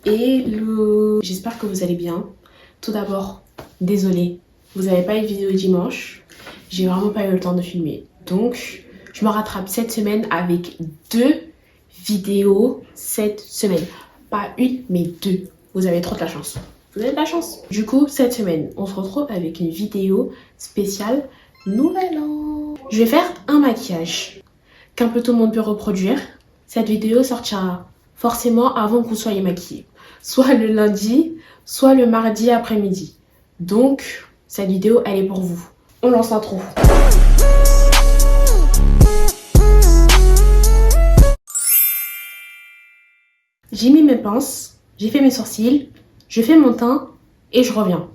Hello, j'espère que vous allez bien. Tout d'abord, désolée, vous n'avez pas eu de vidéo dimanche. J'ai vraiment pas eu le temps de filmer. Donc, je me rattrape cette semaine avec 2 vidéos cette semaine. Pas une, mais 2. Vous avez trop de la chance. Vous avez de la chance. Du coup, cette semaine, on se retrouve avec une vidéo spéciale Nouvel An. Je vais faire un maquillage qu'un peu tout le monde peut reproduire. Cette vidéo sortira forcément avant que vous soyez maquillés. Soit le lundi, soit le mardi après-midi. Donc, cette vidéo, elle est pour vous. On lance l'intro. J'ai mis mes pinces, j'ai fait mes sourcils, je fais mon teint et je reviens.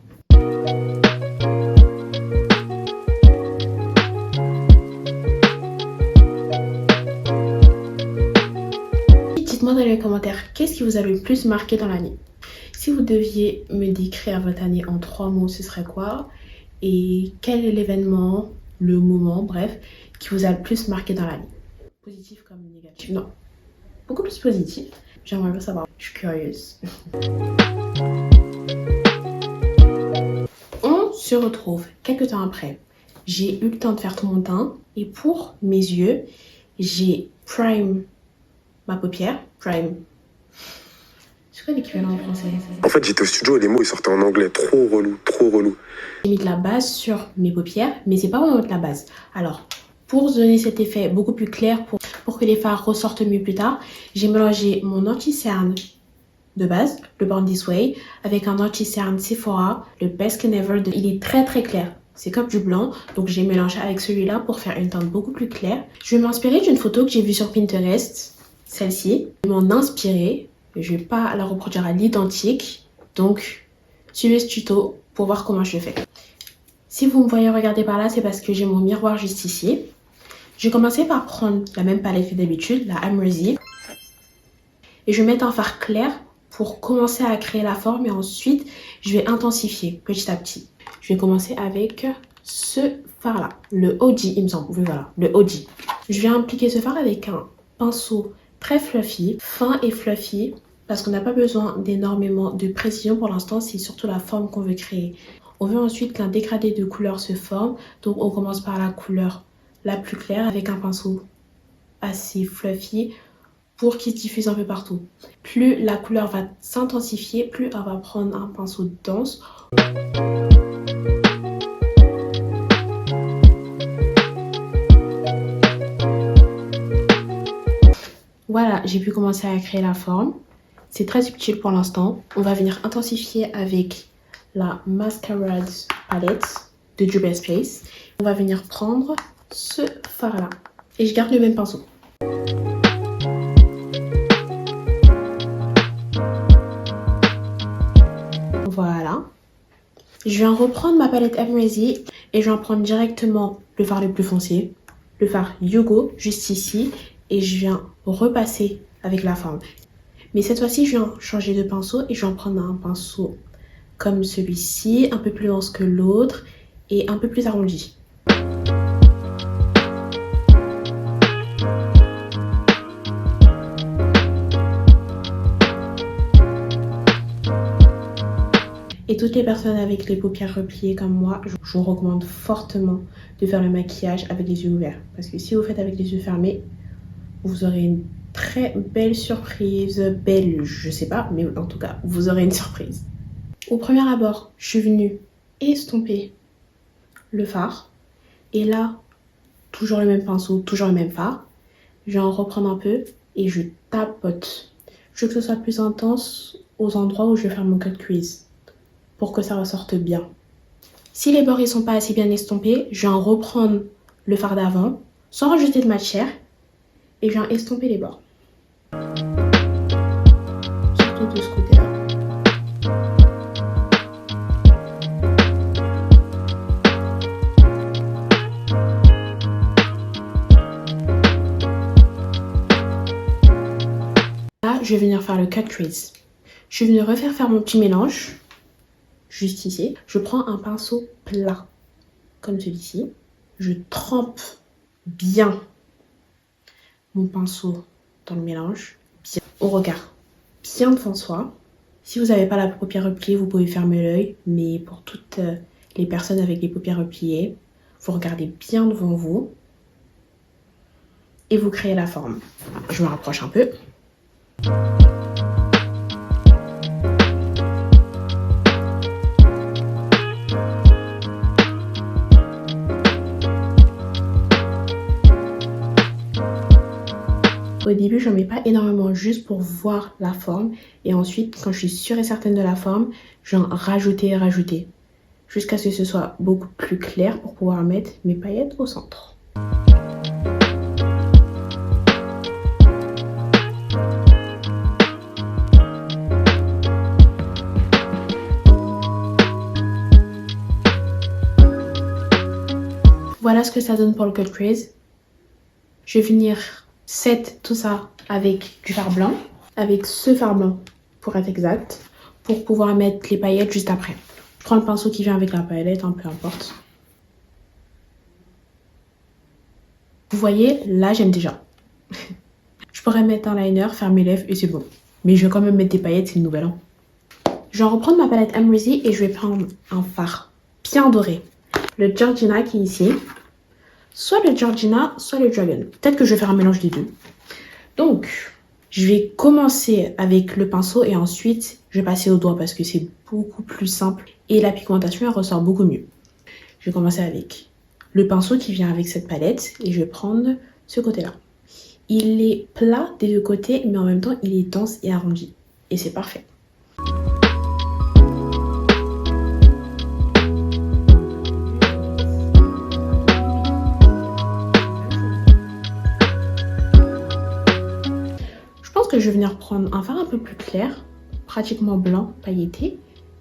Dites-moi dans les commentaires, qu'est-ce qui vous a le plus marqué dans l'année? Si vous deviez me décrire votre année en 3 mots, ce serait quoi? Et quel est l'événement, le moment, bref, qui vous a le plus marqué dans l'année? Positif comme négatif? Non, beaucoup plus positif. J'aimerais bien savoir, je suis curieuse. On se retrouve quelques temps après. J'ai eu le temps de faire tout mon teint et pour mes yeux, j'ai prime ma paupière. Prime. C'est quoi l'équivalent en français? En fait, j'étais au studio et les mots ils sortaient en anglais. Trop relou, trop relou. J'ai mis de la base sur mes paupières, mais c'est pas vraiment de la base. Alors, pour donner cet effet beaucoup plus clair, pour que les fards ressortent mieux plus tard, j'ai mélangé mon anti-cerne de base, le Born This Way, avec un anti-cerne Sephora, le Best Can Ever. Il est très très clair. C'est comme du blanc, donc j'ai mélangé avec celui-là pour faire une teinte beaucoup plus claire. Je vais m'inspirer d'une photo que j'ai vue sur Pinterest, celle-ci. Je vais m'en inspirer. Je vais pas la reproduire à l'identique, donc suivez ce tuto pour voir comment je le fais. Si vous me voyez regarder par là, c'est parce que j'ai mon miroir juste ici. Je vais commencer par prendre la même palette que d'habitude, la Amrezy, et je vais mettre un fard clair pour commencer à créer la forme et ensuite je vais intensifier petit à petit. Je vais commencer avec ce fard là, le OG il me semble, oui voilà, le OG. Je vais appliquer ce fard avec un pinceau très fluffy, fin et fluffy, parce qu'on n'a pas besoin d'énormément de précision pour l'instant, c'est surtout la forme qu'on veut créer. On veut ensuite qu'un dégradé de couleur se forme, donc on commence par la couleur la plus claire avec un pinceau assez fluffy pour qu'il se diffuse un peu partout. Plus la couleur va s'intensifier, plus on va prendre un pinceau dense. Voilà, j'ai pu commencer à créer la forme. C'est très subtil pour l'instant. On va venir intensifier avec la Masquerade palette de Juvia's Place. On va venir prendre ce fard là. Et je garde le même pinceau. Voilà. Je viens reprendre ma palette Amrezy et je viens prendre directement le fard le plus foncé. Le fard Yogo, juste ici. Et je viens repasser avec la forme. Mais cette fois-ci, je viens changer de pinceau et je viens prendre un pinceau comme celui-ci, un peu plus dense que l'autre et un peu plus arrondi. Et toutes les personnes avec les paupières repliées comme moi, je vous recommande fortement de faire le maquillage avec les yeux ouverts. Parce que si vous faites avec les yeux fermés, vous aurez une très belle surprise. Belle, je sais pas, mais en tout cas, vous aurez une surprise. Au premier abord, je suis venue estomper le fard. Et là, toujours le même pinceau, toujours le même fard. Je vais en reprendre un peu et je tapote. Je veux que ce soit plus intense aux endroits où je vais faire mon cut crease pour que ça ressorte bien. Si les bords ne sont pas assez bien estompés, je vais en reprendre le fard d'avant sans rajouter de matière et je viens estomper les bords. Surtout de ce côté-là. Là, je vais venir faire le cut crease. Je vais venir refaire mon petit mélange. Juste ici. Je prends un pinceau plat, comme celui-ci. Je trempe bien mon pinceau dans le mélange, bien au regard, bien devant soi. Si vous n'avez pas la paupière repliée, vous pouvez fermer l'œil. Mais pour toutes les personnes avec les paupières repliées, vous regardez bien devant vous et vous créez la forme. Je me rapproche un peu. Au début, je n'en mets pas énormément juste pour voir la forme. Et ensuite, quand je suis sûre et certaine de la forme, j'en rajouter. Jusqu'à ce que ce soit beaucoup plus clair pour pouvoir mettre mes paillettes au centre. Voilà ce que ça donne pour le cut crease. Je vais venir set tout ça avec du fard blanc, avec ce fard blanc pour être exact, pour pouvoir mettre les paillettes juste après. Je prends le pinceau qui vient avec la paillette, peu importe. Vous voyez, là j'aime déjà. Je pourrais mettre un liner, faire mes lèvres et c'est bon. Mais je vais quand même mettre des paillettes, c'est une nouvelle an. Je vais reprendre ma palette Amrezy et je vais prendre un fard bien doré. Le Georgina qui est ici. Soit le Georgina, soit le Dragon. Peut-être que je vais faire un mélange des deux. Donc, je vais commencer avec le pinceau et ensuite, je vais passer au doigt parce que c'est beaucoup plus simple et la pigmentation, elle ressort beaucoup mieux. Je vais commencer avec le pinceau qui vient avec cette palette et je vais prendre ce côté-là. Il est plat des deux côtés, mais en même temps, il est dense et arrondi. Et c'est parfait. Que je vais venir prendre un fard un peu plus clair, pratiquement blanc, pailleté,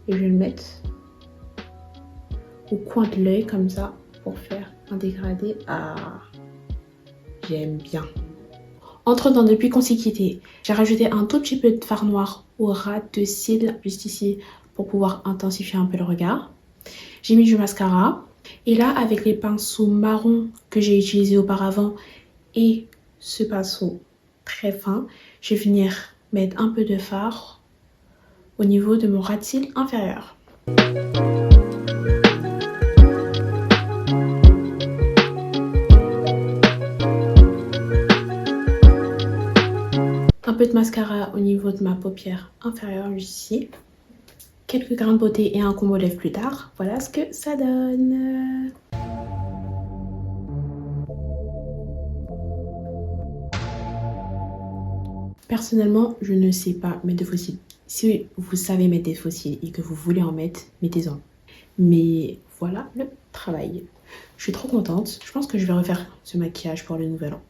et je vais le mettre au coin de l'œil comme ça pour faire un dégradé. Ah, j'aime bien. Entre dans depuis qu'on s'est quitté, j'ai rajouté un tout petit peu de fard noir au ras de cils juste ici pour pouvoir intensifier un peu le regard. J'ai mis du mascara et là avec les pinceaux marrons que j'ai utilisés auparavant et ce pinceau très fin, je vais venir mettre un peu de fard au niveau de mon ras de cils inférieur. Un peu de mascara au niveau de ma paupière inférieure ici. Quelques grains de beauté et un combo lèvres plus tard. Voilà ce que ça donne. Personnellement, je ne sais pas mettre de faux cils. Si vous savez mettre des faux cils et que vous voulez en mettre, mettez-en. Mais voilà le travail. Je suis trop contente. Je pense que je vais refaire ce maquillage pour le nouvel an.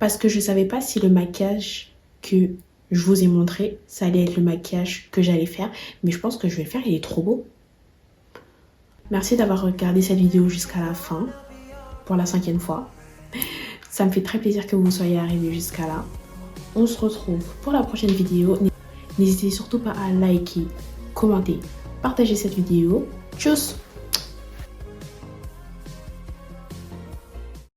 Parce que je ne savais pas si le maquillage que je vous ai montré, ça allait être le maquillage que j'allais faire. Mais je pense que je vais le faire, il est trop beau. Merci d'avoir regardé cette vidéo jusqu'à la fin, pour la 5e fois. Ça me fait très plaisir que vous soyez arrivés jusqu'à là. On se retrouve pour la prochaine vidéo. N'hésitez surtout pas à liker, commenter, partager cette vidéo. Tchuss!